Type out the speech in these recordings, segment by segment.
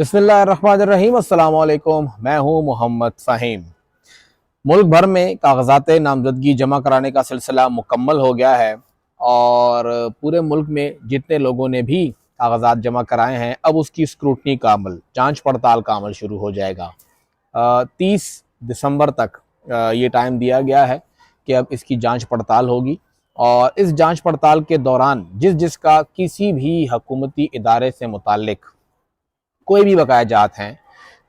बिस्मिल्लाहिर्रहमानिर्रहीम अस्सलाम वालेकुम। मैं हूं मोहम्मद फ़हीम। मुल्क भर में कागज़ात नामज़दगी जमा कराने का सिलसिला मुकम्मल हो गया है और पूरे मुल्क में जितने लोगों ने भी कागज़ात जमा कराए हैं अब उसकी स्क्रूटनी का अमल, जांच पड़ताल का अमल शुरू हो जाएगा। 30 दिसंबर तक ये टाइम दिया गया है कि अब इसकी जांच पड़ताल होगी और इस जांच पड़ताल के दौरान जिसका किसी भी हुकूमती इदारे से मुताल्लिक कोई भी बकाया जात हैं,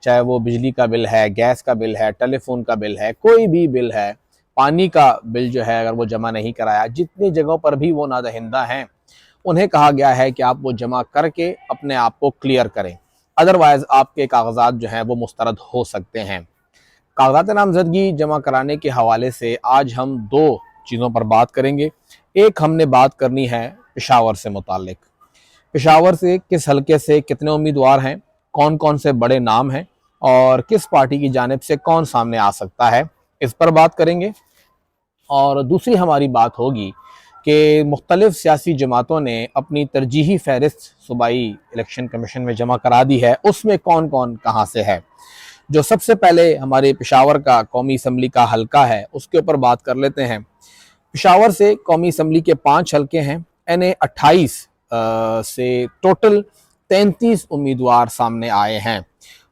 चाहे वो बिजली का बिल है, गैस का बिल है, टेलीफोन का बिल है, कोई भी बिल है, पानी का बिल जो है अगर वो जमा नहीं कराया, जितनी जगहों पर भी वो नादहिंदा हैं उन्हें कहा गया है कि आप वो जमा करके अपने आप को क्लियर करें, अदरवाइज़ आपके कागजात जो हैं वो मुस्तरद हो सकते हैं। कागजात नामजदगी जमा कराने के हवाले से आज हम दो चीज़ों पर बात करेंगे। एक हमने बात करनी है पेशावर से मुताल्लिक, पेशावर से किस हलके से कितने उम्मीदवार हैं, कौन कौन से बड़े नाम हैं और किस पार्टी की जानिब से कौन सामने आ सकता है, इस पर बात करेंगे। और दूसरी हमारी बात होगी कि मुख्तलिफ सियासी जमातों ने अपनी तरजीही फहरिस्त सूबाई इलेक्शन कमीशन में जमा करा दी है, उसमें कौन कौन कहाँ से है। जो सबसे पहले हमारे पेशावर का कौमी असम्बली का हलका है उसके ऊपर बात कर लेते हैं। पेशावर से कौमी असम्बली के 5 हलके हैं। NA 28 से टोटल 33 उम्मीदवार सामने आए हैं।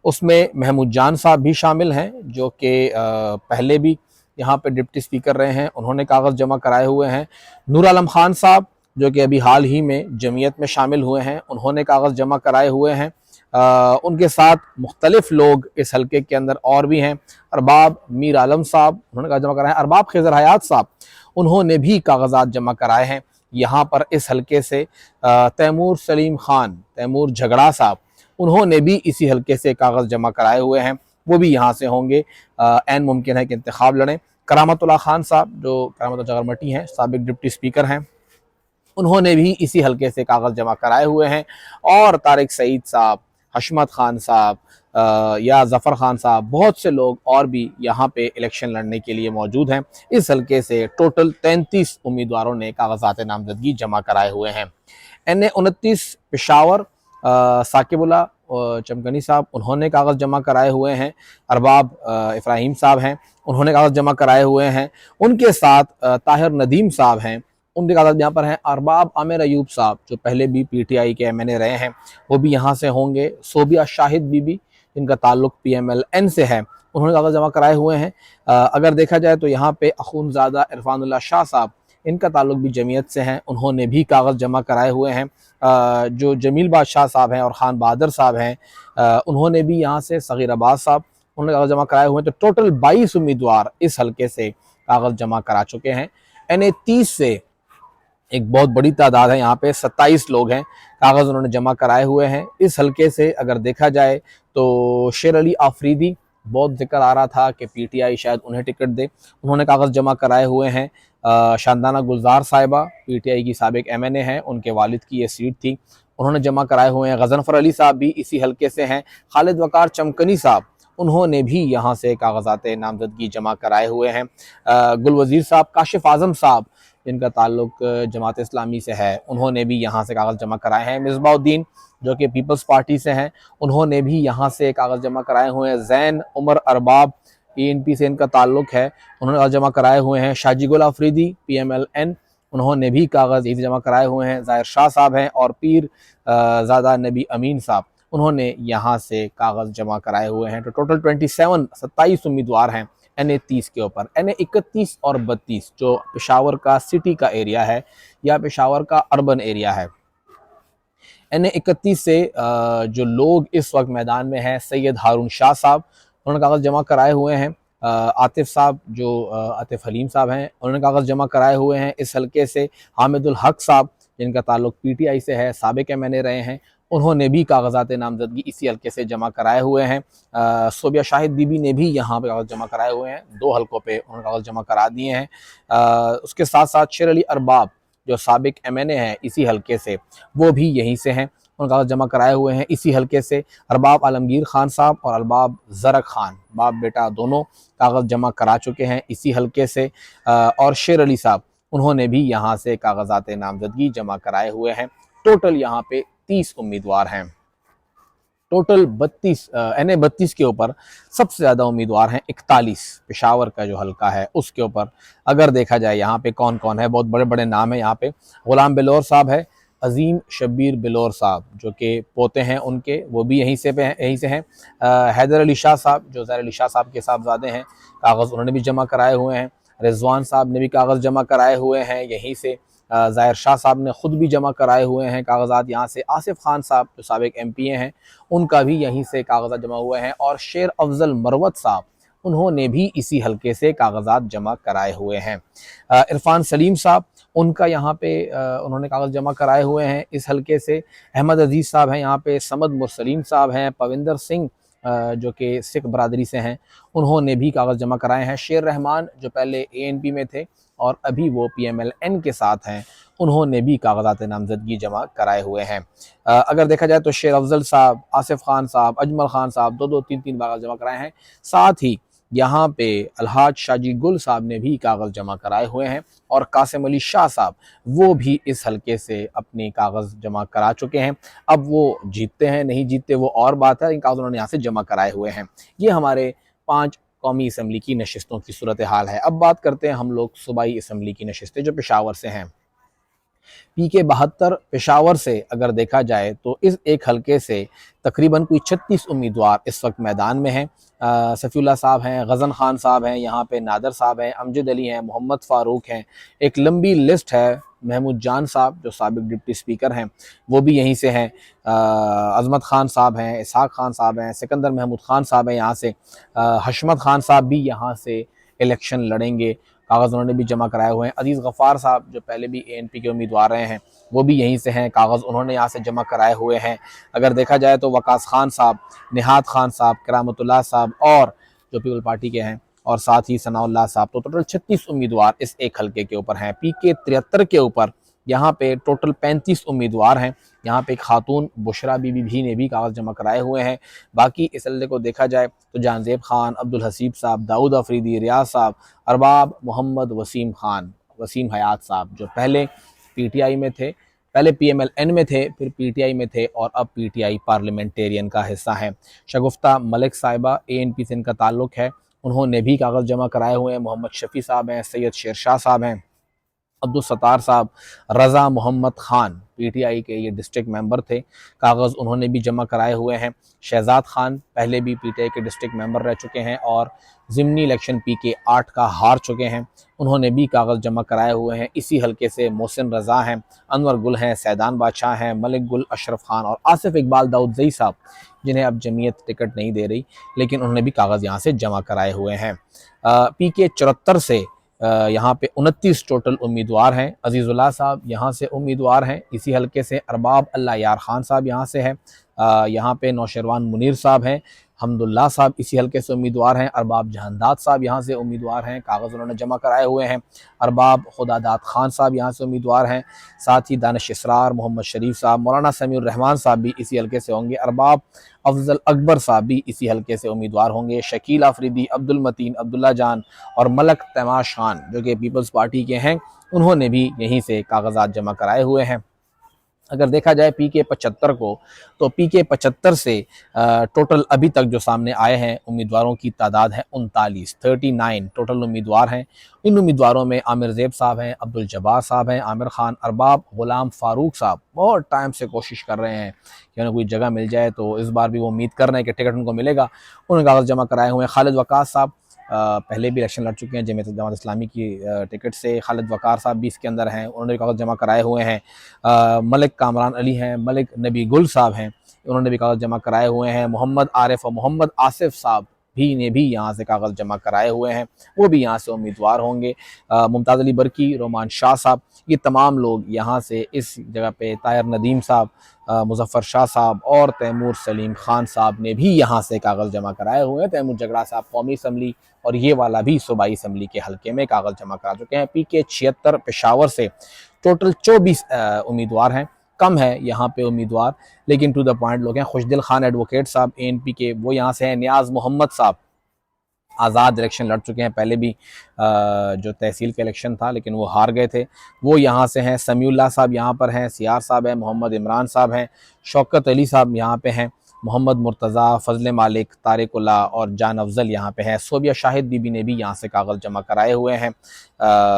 उसमें महमूद जान साहब भी शामिल हैं जो कि पहले भी यहाँ पे डिप्टी स्पीकर रहे हैं, उन्होंने कागज़ जमा कराए हुए हैं। नूर आलम खान साहब जो कि अभी हाल ही में जमीयत में शामिल हुए हैं, उन्होंने कागज़ जमा कराए हुए हैं। उनके साथ मुख्तलिफ लोग इस हलके के अंदर और भी हैं। अरबाब मीर आलम साहब उन्होंने कागज़ जमा कराए हैं। अरबाब खिज़र हयात साहब उन्होंने भी कागजात जमा कराए हैं। यहाँ पर इस हलके से तैमूर सलीम खान, तैमूर झगड़ा साहब, उन्होंने भी इसी हलके से कागज़ जमा कराए हुए हैं, वो भी यहाँ से होंगे। ऐन मुमकिन है कि इंतखाब लड़ें। करामतुल्लाह खान साहब जो करामत जगरमटी हैं, साबिक डिप्टी स्पीकर हैं, उन्होंने भी इसी हलके से कागज़ जमा कराए हुए हैं। और तारिक सईद साहब, हशमत खान साहब या ज़फ़र खान साहब, बहुत से लोग और भी यहाँ पे इलेक्शन लड़ने के लिए मौजूद हैं। इस हलके से टोटल 33 उम्मीदवारों ने कागजात नामजदगी जमा कराए हुए हैं। NA 29 पेशावर साकिबुल्ला चमकनी साहब, उन्होंने कागज़ जमा कराए हुए हैं। अरबाब इब्राहिम साहब हैं, उन्होंने कागज़ जमा कराए हुए हैं। उनके साथ ताहिर नदीम साहब हैं, उनके कागज़ यहाँ पर हैं। अरबाब आमिर अयूब साहब जो पहले भी PTI के MNA रहे हैं, वो भी यहाँ से होंगे। सोबिया शाहिद बीबी जिनका ताल्लुक PMLN से है, उन्होंने कागज़ जमा कराए हुए हैं। अगर देखा जाए तो यहाँ पे अखूनज़ादा इरफानुल्लाह शाह साहब, इनका ताल्लुक भी जमीयत से हैं, उन्होंने भी कागज़ जमा कराए हुए हैं। जो जमील बादशाह साहब हैं और ख़ान बहादुर साहब हैं, उन्होंने भी यहाँ से, सग़ीर अब्बास साहब, उन्होंने कागज़ जमा कराए हुए हैं। तो टोटल 22 उम्मीदवार इस हलके से कागज़ जमा करा चुके हैं। NA 30 से एक बहुत बड़ी तादाद है, यहाँ पे 27 लोग हैं, कागज़ उन्होंने जमा कराए हुए हैं। इस हलके से अगर देखा जाए तो शेर अली आफरीदी, बहुत जिक्र आ रहा था कि PTI शायद उन्हें टिकट दे, उन्होंने कागज़ जमा कराए हुए हैं। शानदाना गुलजार साहिबा PTI की साबिक MNA हैं, उनके वालिद की ये सीट थी, उन्होंने जमा कराए हुए हैं। गज़नफ़र अली साहब भी इसी हलके से हैं। खालिद वकार चमकनी साहब, उन्होंने भी यहाँ से कागज़ात नामज़दगी जमा कराए हुए हैं। गुल वज़ीर साहब, काशिफ़ आज़म साहब जिनका ताल्लुक जमात इस्लामी से है, उन्होंने भी यहाँ से कागज़ जमा कराए हैं। मिसबाउद्दीन जो कि पीपल्स पार्टी से हैं, उन्होंने भी यहाँ से कागज़ जमा कराए हुए हैं। ज़ैन उमर अरबाब PNP से इनका ताल्लुक है, उन्होंने कागज़ जमा कराए हुए हैं। शाजीगुल अफरीदी PMLN, उन्होंने भी कागज़ इसी जमा कराए हुए हैं। ज़ाहिर शाह साहब हैं और पीर ज़ादा नबी अमीन साहब, उन्होंने यहाँ से कागज़ जमा कराए हुए हैं। तो टोटल 27 उम्मीदवार हैं NA 30 के ऊपर। NA 31 और 32 जो पेशावर का सिटी का एरिया है या पेशावर का अर्बन एरिया है, NA 31 से जो लोग इस वक्त मैदान में हैं, सैयद हारून शाह साहब, उन्होंने कागज़ जमा कराए हुए हैं। आतिफ साहब जो आतिफ हलीम साहब हैं, उन्होंने कागज़ जमा कराए हुए हैं। इस हलके से हामिदुल हक साहब जिनका ताल्लुक PTI से है, साबिक MNA रहे हैं, उन्होंने भी कागज़ात नामज़दगी इसी हलके से जमा कराए हुए हैं। सोबिया शाहिद बीबी ने भी यहाँ पे कागज़ जमा कराए हुए हैं, 2 हलकों पे उन्होंने कागज़ जमा करा दिए हैं। उसके साथ साथ शेर अली अरबाब जो साबिक MNA हैं इसी हलके से, वो भी यहीं से हैं, उन्होंने कागज़ जमा कराए हुए हैं इसी हलके से। अरबाब आलमगीर खान साहब और अरबाब ज़रक खान, बाप बेटा दोनों, कागज़ जमा करा चुके हैं इसी हलके से। और शेर अली साहब, उन्होंने भी यहाँ से कागज़ात नामज़दगी जमा कराए हुए हैं। टोटल यहाँ पे 30 उम्मीदवार हैं। टोटल 32 NA 32 के ऊपर सबसे ज़्यादा उम्मीदवार हैं 41, पेशावर का जो हलका है उसके ऊपर। अगर देखा जाए यहाँ पे कौन कौन है, बहुत बड़े बड़े नाम है यहाँ पे। गुलाम बिलोर साहब है, अजीम शब्बीर बिलोर साहब जो कि पोते हैं उनके, वो भी यहीं से हैं। हैदर अली शाह साहब जो ज़हर अली शाह साहब के साहबजादे हैं, कागज़ उन्होंने भी जमा कराए हुए हैं। रिजवान साहब ने भी कागज़ जमा कराए हुए हैं यहीं से। ज़ाहिर शाह साहब ने ख़ुद भी जमा कराए हुए हैं कागज़ात यहाँ से। आसिफ खान साहब जो साबिक़ MPA हैं, उनका भी यहीं से कागज़ात जमा हुए हैं। और शेर अफजल मरवत साहब, उन्होंने भी इसी हलके से कागज़ात जमा कराए हुए हैं। इरफान सलीम साहब, उनका यहाँ पे उन्होंने कागज़ जमा कराए हुए हैं इस हलके से। अहमद अजीज़ साहब हैं यहाँ पे, समद मुरसलीम साहब हैं, पविंदर सिंह जो कि सिख बरादरी से हैं, उन्होंने भी कागज़ जमा कराए हैं। शेर रहमान जो पहले ANP में थे और अभी वो PMLN के साथ हैं, उन्होंने भी कागज़ात नामज़दगी जमा कराए हुए हैं। अगर देखा जाए तो शेर अफजल साहब, आसिफ खान साहब, अजमल खान साहब 2-2, 3-3 कागज़ जमा कराए हैं। साथ ही यहाँ पे अलहाज शाजी गुल साहब ने भी कागज़ जमा कराए हुए हैं और कासिम अली शाह साहब, वो भी इस हलके से अपनी कागज़ जमा करा चुके हैं। अब वो जीतते हैं नहीं जीतते वो और बात है, लेकिन कागज़ उन्होंने यहाँ से जमा कराए हुए हैं। ये हमारे 5 कौमी असम्बली की नशिस्तों की सूरत हाल है। अब बात करते हैं हम लोग सूबाई असम्बली की नशिस्तें जो पेशावर से हैं। PK 72 पेशावर से अगर देखा जाए तो इस एक हलके से तकरीबन कोई 36 उम्मीदवार इस वक्त मैदान में हैं। सफ़ीउल्लाह साहब हैं, गज़न खान साहब हैं, यहाँ पे नादर साहब हैं, अमजद अली हैं, मोहम्मद फ़ारूक हैं। एक लंबी लिस्ट है, महमूद जान साहब जो साबिक़ डिप्टी स्पीकर हैं, वो भी यहीं से हैं। अज़मत खान साहब हैं, इसहाक़ खान साहब हैं, सिकंदर महमूद खान साहब हैं यहाँ से। हशमत खान साहब भी यहाँ से इलेक्शन लड़ेंगे, कागज़ उन्होंने भी जमा कराए हुए हैं। अजीज़ गफ़ार साहब जो पहले भी ANP के उम्मीदवार रहे हैं, वो भी यहीं से हैं, कागज़ उन्होंने यहाँ से जमा कराए हुए हैं। अगर देखा जाए तो वकास खान साहब, निहात खान साहब, करामतुल्लाह साहब और जो पीपल पार्टी के हैं, और साथ ही सनाउल्लाह साहब, तो टोटल 36 उम्मीदवार इस एक हलके के ऊपर हैं। PK 73 के ऊपर यहाँ पे टोटल 35 उम्मीदवार हैं। यहाँ पे एक खातून बुशरा बीबी भी ने भी कागज़ जमा कराए हुए हैं। बाकी इस हलके को देखा जाए तो जानजेब खान, अब्दुल हसीब साहब, दाऊद अफरीदी, रियाज साहब, अरबाब मोहम्मद वसीम खान, वसीम हयात साहब जो पहले PTI में थे, पहले PMLN में थे, फिर PTI में थे और अब PTI पार्लियामेंटेरियन का हिस्सा हैं। शगुफ्ता मलिक साहिबा ANP से इनका ताल्लुक़ है, उन्होंने भी कागज़ जमा कराए हुए हैं। मोहम्मद शफ़ी साहब हैं, सैयद शेर शाह साहब हैं, अब्दुल सत्तार साहब, रज़ा मोहम्मद ख़ान PTI के ये डिस्ट्रिक्ट मेंबर थे, कागज़ उन्होंने भी जमा कराए हुए हैं। शहजाद खान पहले भी PTI के डिस्ट्रिक्ट मेंबर रह चुके हैं और ज़िमनी इलेक्शन PK 8 का हार चुके हैं, उन्होंने भी कागज़ जमा कराए हुए हैं। इसी हलके से मोहसिन रज़ा हैं, अनवर गुल हैं, सैदान बादशाह हैं, मलिक गुल अशरफ खान और आसिफ इकबाल दाऊदज़ई साहब, जिन्हें अब जमीयत टिकट नहीं दे रही, लेकिन उन्होंने भी कागज़ यहाँ से जमा कराए हुए हैं। PK 74 से यहाँ पे 29 टोटल उम्मीदवार हैं। अजीज़ुल्लाह साहब यहाँ से उम्मीदवार हैं इसी हलके से। अरबाब अल्लाह यार ख़ान साहब यहाँ से हैं। यहाँ पे नौशरवान मुनीर साहब हैं। हमदुल्ला साहब इसी हलके से उम्मीदवार हैं। अरबाब जहानदाद साहब यहाँ से उम्मीदवार हैं, कागज़ उन्होंने जमा कराए हुए हैं। अरबाब खुदादाद खान साहब यहाँ से उम्मीदवार हैं। साथ ही दानिश इसरार, मोहम्मद शरीफ साहब, मौलाना समीउर रहमान साहब भी इसी हलके से होंगे। अरबाब अफजल अकबर साहब भी इसी हलके से उम्मीदवार होंगे। शकील आफरीदी, अब्दुल मतीन, अब्दुल्ला जान और मलक तमाश खान जो कि पीपल्स पार्टी के हैं, उन्होंने भी यहीं से कागज़ात जमा कराए हुए हैं। अगर देखा जाए PK 75 को, तो PK 75 से टोटल अभी तक जो सामने आए हैं उम्मीदवारों की तादाद है 39 टोटल उम्मीदवार हैं। इन उम्मीदवारों में आमिर ज़ैब साहब हैं, अब्दुल जब्बार साहब हैं, आमिर खान, अरबाब, गुलाम फ़ारूक साहब बहुत टाइम से कोशिश कर रहे हैं कि उन्हें कोई जगह मिल जाए, तो इस बार भी वो उम्मीद कर रहे हैं कि टिकट उनको मिलेगा। उन्होंने कागज़ जमा कराए हुए हैं। खालिद वकास साहब पहले भी इलेक्शन लड़ चुके हैं जमात इस्लामी की टिकट से। खालिद वकार साहब भी इसके अंदर हैं, उन्होंने भी कागज़ जमा कराए हुए हैं। मलिक कामरान अली हैं, मलिक नबी गुल साहब हैं, उन्होंने भी कागज़ जमा कराए हुए हैं। मोहम्मद आरिफ और मोहम्मद आसिफ साहब भी ने भी यहाँ से कागज़ जमा कराए हुए हैं, वो भी यहाँ से उम्मीदवार होंगे। मुमताज़ अली बरकी, रोमान शाह साहब, ये तमाम लोग यहाँ से इस जगह पे, ताहिर नदीम साहब, मुज़फ़्फ़र शाह साहब और तैमूर सलीम ख़ान साहब ने भी यहाँ से कागज़ जमा कराए हुए हैं। तैमूर जगड़ा साहब कौमी असम्बली और ये वाला भी सूबाई असम्बली के हलके में कागज़ जमा करा चुके हैं। PK 76 पेशावर से टोटल 24 उम्मीदवार हैं। कम है यहाँ पे उम्मीदवार, लेकिन टू द पॉइंट लोग हैं। खुशदिल खान एडवोकेट साहब ANP के, वो यहाँ से हैं। नियाज़ मोहम्मद साहब आज़ाद इलेक्शन लड़ चुके हैं, पहले भी जो तहसील का इलेक्शन था लेकिन वो हार गए थे, वो यहाँ से हैं। समीउल्लाह साहब यहाँ पर हैं, सियार साहब हैं, मोहम्मद इमरान साहब हैं, शौकत अली साहब यहाँ पे हैं मोहम्मद मुर्तज़ा, फ़ज़ल मालिक, तारिक उल्लाह और जान अफ़ज़ल यहाँ पे हैं। सोबिया शाहिद बीबी ने भी यहाँ से कागज़ जमा कराए हुए हैं।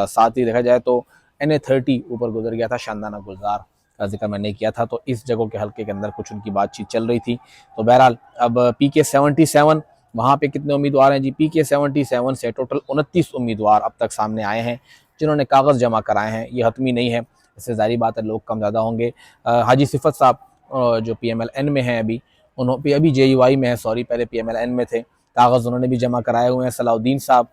साथ ही देखा जाए तो NA30 ऊपर गुजर गया था, शानदाना गुलजार का जिक्र मैंने किया था, तो इस जगह के हल्के के अंदर कुछ उनकी बातचीत चल रही थी। तो बहरहाल अब PK-77 वहाँ पे कितने उम्मीदवार हैं जी? PK-77 से टोटल 29 उम्मीदवार अब तक सामने आए हैं जिन्होंने कागज़ जमा कराए हैं। ये हतमी नहीं है, इससे ज़ाहिर बात है लोग कम ज़्यादा होंगे। हाजी सिफत साहब जो PMLN में हैं अभी, उन्होंने अभी JUI में है, सॉरी, पहले PMLN में थे, कागज़ उन्होंने भी जमा कराए हुए हैं। सलाउद्दीन साहब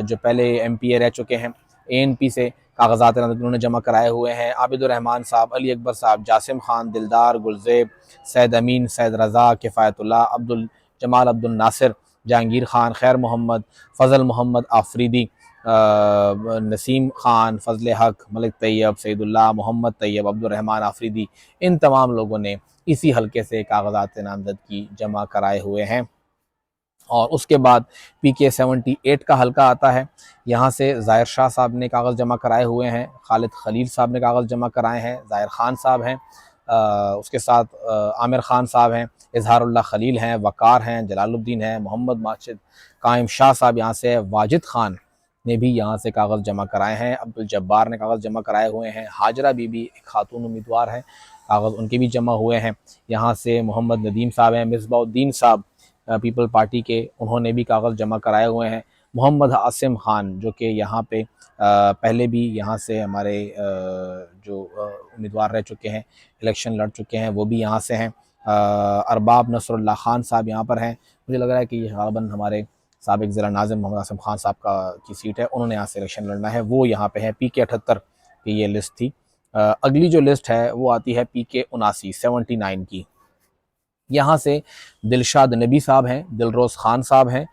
जो पहले MPA रह चुके हैं, ANP से कागजात उन्होंने जमा कराए हुए हैं। आबिदुर रहमान साहब, अली अकबर साहब, जासिम खान, दिलदार, गुलज़ेब, सैद अमीन, सैद रज़ा, किफ़ायतुल्लाह, अब्दुल जमाल, अब्दुल नासिर, जहांगीर खान, खैर मोहम्मद, फ़ज़ल मोहम्मद आफरीदी, नसीम खान, फ़ज़ल हक, मलिक तैयब, सईदुल्लाह, मोहम्मद तैयब, अब्दुल रहमान आफरीदी, इन तमाम लोगों ने इसी हल्के से कागजात नामज़दगी जमा कराए हुए हैं। और उसके बाद PK-78 का हल्का आता है, यहाँ से ज़ाहिर शाह साहब ने कागज़ जमा कराए हुए हैं, खालिद खलील साहब ने कागज़ जमा कराए हैं, ज़ाहिर खान साहब हैं, उसके साथ आमिर खान साहब हैं, इजहारुल्लाह खलील हैं, वक़ार हैं, जलालुद्दीन हैं, मोहम्मद माजिद कायम शाह साहब यहाँ से, वाजिद खान ने भी यहाँ से कागज़ जमा कराए हैं, अब्दुल जब्बार ने कागज़ जमा कराए हुए हैं, हाजरा बीबी एक खातून उम्मीदवार हैं, कागज़ उनके भी जमा हुए हैं। यहाँ से मोहम्मद नदीम साहब हैं, मिसबाउद्दीन साहब पीपल पार्टी के, उन्होंने भी कागज़ जमा कराए हुए हैं। मोहम्मद आसिम खान जो कि यहाँ पे पहले भी यहाँ से हमारे जो उम्मीदवार रह चुके हैं, इलेक्शन लड़ चुके हैं, वो भी यहाँ से हैं। अरबाब नसरुल्लाह खान साहब यहाँ पर हैं। मुझे लग रहा है कि ये ग़ालिबन हमारे साबिक़ ज़िला नाज़िम मोहम्मद आसिम खान साहब की सीट है, उन्होंने यहाँ से इलेक्शन लड़ना है, वो यहाँ पे हैं। PK-78 की ये लिस्ट थी। अगली जो लिस्ट है वो आती है PK-79 की। यहाँ से दिलशाद नबी साहब हैं, दिलरोज़ खान साहब हैं,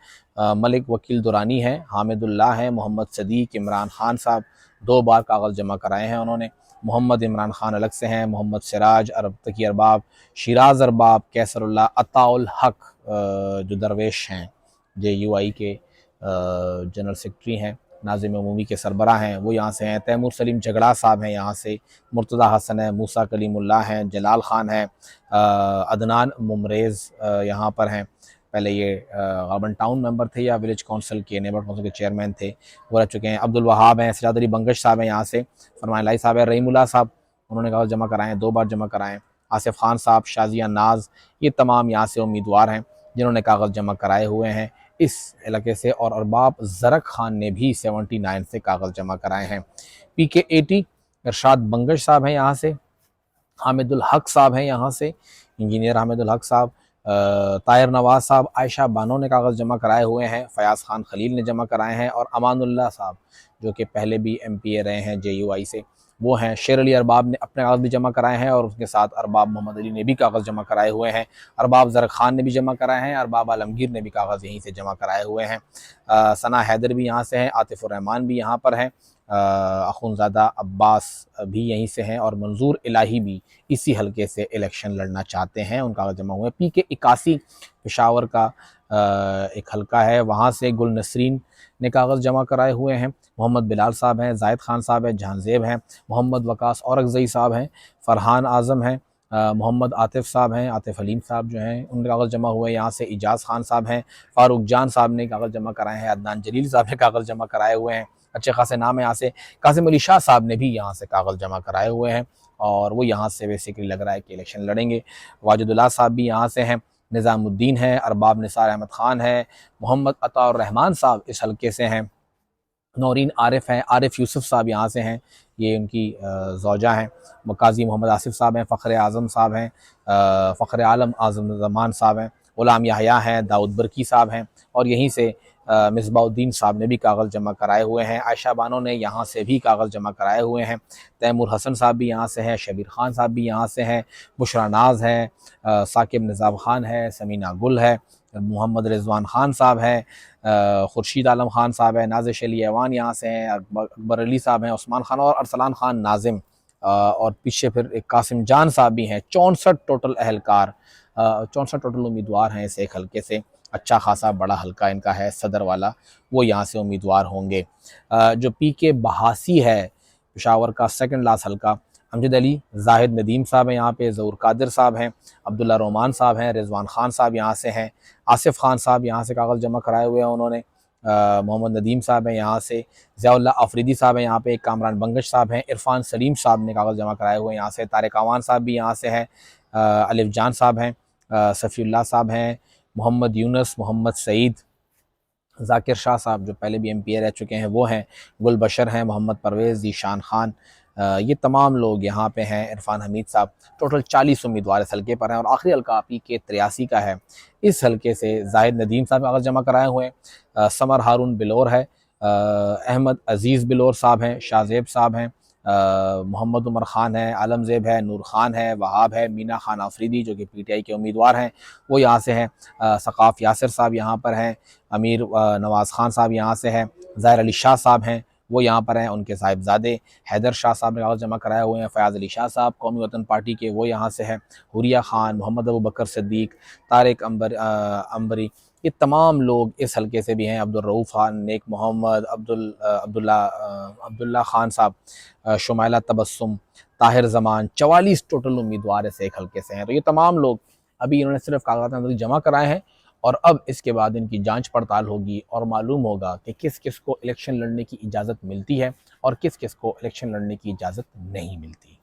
मलिक वकील दुरानी हैं, हामिदुल्लाह हैं, मोहम्मद सदीक, इमरान खान साहब 2 बार कागज़ जमा कराए हैं उन्होंने। मोहम्मद इमरान खान अलग से हैं, मोहम्मद सिराज, अरब तकी अरबाब, शिराज अरबाब, कैसरुल्लाह, अताउल हक जो दरवेश हैं, JUI के जनरल सेक्रेटरी हैं, नाज़िम अमूमी के सरबराह हैं, वो यहाँ से हैं। तैमूर सलीम झगड़ा साहब हैं यहाँ से, मुर्तज़ा हसन है, मूसा कलीमुल्लाह हैं, जलाल ख़ान हैं, अदनान मुमरेज़ यहाँ पर हैं। पहले ये गाबन टाउन मेंबर थे या विलेज काउंसिल के, नेबर काउंसिल के चेयरमैन थे, वो रह चुके हैं। अब्दुल वहाब हैं, सजाद अली बंगश साहब हैं यहाँ से, फरमान लाई साहब है, रहीमुल्लाह साहब, उन्होंने कागज़ जमा कराए हैं, 2 बार जमा कराए हैं। आसिफ खान साहब, शाजिया नाज, ये तमाम यहाँ से उम्मीदवार हैं जिन्होंने कागज़ जमा कराए हुए हैं इस इलाके से। और अरबाब ज़रक खान ने भी 79 से कागज़ जमा कराए हैं। PK-80 इरशाद बंगश साहब हैं यहाँ से, हामिदुल हक साहब हैं यहाँ से, इंजीनियर हामिदुल हक साहब, ताहिर नवाज़ साहब, आयशा बानो ने कागज़ जमा कराए हुए हैं, फ़याज़ खान खलील ने जमा कराए हैं, और अमानुल्लाह साहब जो कि पहले भी MPA रहे हैं JUI से, वो हैं। शेर अली अरबाब ने अपने कागज़ भी जमा कराए हैं और उसके साथ अरबाब मोहम्मद अली ने भी कागज़ जमा कराए हुए हैं। अरबाब ज़र खान ने भी जमा कराए हैं, अरबाब आलमगीर ने भी कागज़ यहीं से जमा कराए हुए हैं। सना हैदर भी यहाँ से हैं, आतिफ़ुर रहमान भी यहाँ पर हैं, अख़ुनज़ादा अब्बास भी यहीं से हैं, और मंजूर इलाही भी इसी हल्के से इलेक्शन लड़ना चाहते हैं, उनका कागज़ जमा हुए हैं। PK-81 पेशावर का एक हल्का है, वहाँ से गुल नसरीन ने कागज़ जमा कराए हुए हैं। मोहम्मद बिलाल साहब हैं, जायद खान साहब हैं, जहांजेब हैं, मोहम्मद वकास औरकज़ई साहब हैं, फ़रहान आज़म हैं, मोहम्मद आतिफ़ साहब हैं, आतिफ़ हलीम साहब जो हैं उनके कागज़ जमा हुए हैं। यहाँ से इजाज़ खान साहब हैं, फ़ारूक जान साहब ने कागज़ जमा कराए हैं, अदनान जलील साहब ने कागज़ जमा कराए हुए हैं, अच्छे खासे नाम है यहाँ से। कासिम अली शाह साहब ने भी यहाँ से कागज़ जमा कराए हुए हैं और वो यहाँ से बेसिकली लग रहा है कि इलेक्शन लड़ेंगे। वाजिदुल्लाह साहब भी यहाँ से हैं, निज़ामुद्दीन है, अरबाब निसार अहमद ख़ान है, मोहम्मद अताउर रहमान साहब इस हल्के से हैं, नौरीन आरिफ हैं, आरिफ यूसुफ साहब यहाँ से हैं, ये उनकी ज़ौजा हैं। काज़ी मोहम्मद आसिफ साहब हैं, फ़ख्र आज़म साहब हैं, फ़ख्र आलम आज़म ज़मान साहब हैं, ग़ुलाम याहया हैं, दाऊद बरकी साहब हैं, और यहीं से मिसबाउद्दीन साहब ने भी कागज़ जमा कराए हुए हैं। आयशा बानो ने यहाँ से भी कागज़ जमा कराए हुए हैं। तैमूर हसन साहब भी यहाँ से हैं, शबीर खान साहब भी यहाँ से हैं, बुशरा नाज हैं, साकिब निज़ाम खान है, समीना गुल है, मोहम्मद रिजवान खान साहब हैं, खुर्शीद आलम खान साहब हैं, नाज़िश अली ऐवान यहाँ से हैं, अकबर अली साहब हैं, उस्मान खान और अरसलान खान नाजिम, और पीछे फिर एक कासिम जान साहब भी हैं। 64 टोटल अहलकार, 64 टोटल उम्मीदवार हैं इस एक हल्के से। अच्छा खासा बड़ा हल्का इनका है, सदर वाला, वो यहाँ से उम्मीदवार होंगे। जो PK-82 है पेशावर का सेकंड लास्ट हल्का, अमजद अली, जाहिद नदीम साहब हैं यहाँ पे, ज़हूर कादिर साहब हैं, अब्दुल्ला रोमान साहब हैं, रिजवान खान साहब यहाँ से हैं, आसिफ खान साहब यहाँ से कागज़ जमा कराए हुए हैं उन्होंने, मोहम्मद नदीम साहब हैं यहाँ से, ज़ियाउल्लाह अफरीदी साहब हैं यहाँ पे, कामरान बंगश साहब हैं, इरफान सलीम साहब ने कागज़ जमा कराए हुए हैं यहाँ से, तारिक अवान साहब भी यहाँ से हैं, अलिफ जान साहब हैं, सफ़ीउल्लाह साहब हैं, मोहम्मद यूनुस, मोहम्मद सईद, ज़ाकिर शाह साहब जो पहले भी एमपी रह चुके हैं वो हैं, गुल बशर हैं, मोहम्मद परवेज़, ज़ीशान खान, ये तमाम लोग यहाँ पे हैं, इरफान हमीद साहब। टोटल 40 उम्मीदवार इस हल्के पर हैं और आखिरी हल्का PK 83 का है। इस हल्के से जाहिद नदीम साहब कागज़ जमा कराए हुए हैं, समर हारून बिलोर है, अहमद अज़ीज़ बिलोर साहब हैं, शाहजेब साहब हैं, मोहम्मद उमर ख़ान है, आलमज़ेब है, नूर ख़ान है, वहाब है, मीना खान आफरीदी जो कि PTI के उम्मीदवार हैं वो यहाँ से हैं, सक़ाफ़ यासिर साहब यहाँ पर हैं, अमीर नवाज़ ख़ान साहब यहाँ से हैं, ज़ाहिर अली शाह साहब हैं वो यहाँ पर हैं, उनके साहिबजादे हैदर शाह साहब ने कागज़ जमा कराए हुए हैं, फ़याज़ अली शाह साहब कौमी वतन पार्टी के वो यहाँ से हैं, हुरिया ख़ान, मोहम्मद अबू बकर सिद्दीक़, तारिक अंबरी, ये तमाम लोग इस हल्के से भी हैं, अब्दुल रऊफ़ ख़ान, नेक मोहम्मद, अब्दुल्ला ख़ान साहब, शुमाइला तबस्सुम, ताहिर ज़मान, 44 टोटल उम्मीदवार इस एक हल्के से हैं। तो ये तमाम लोग अभी इन्होंने सिर्फ कागज़ात जमा कराए हैं और अब इसके बाद इनकी जांच पड़ताल होगी और मालूम होगा कि किस किस को इलेक्शन लड़ने की इजाज़त मिलती है और किस किस को इलेक्शन लड़ने की इजाज़त नहीं मिलती।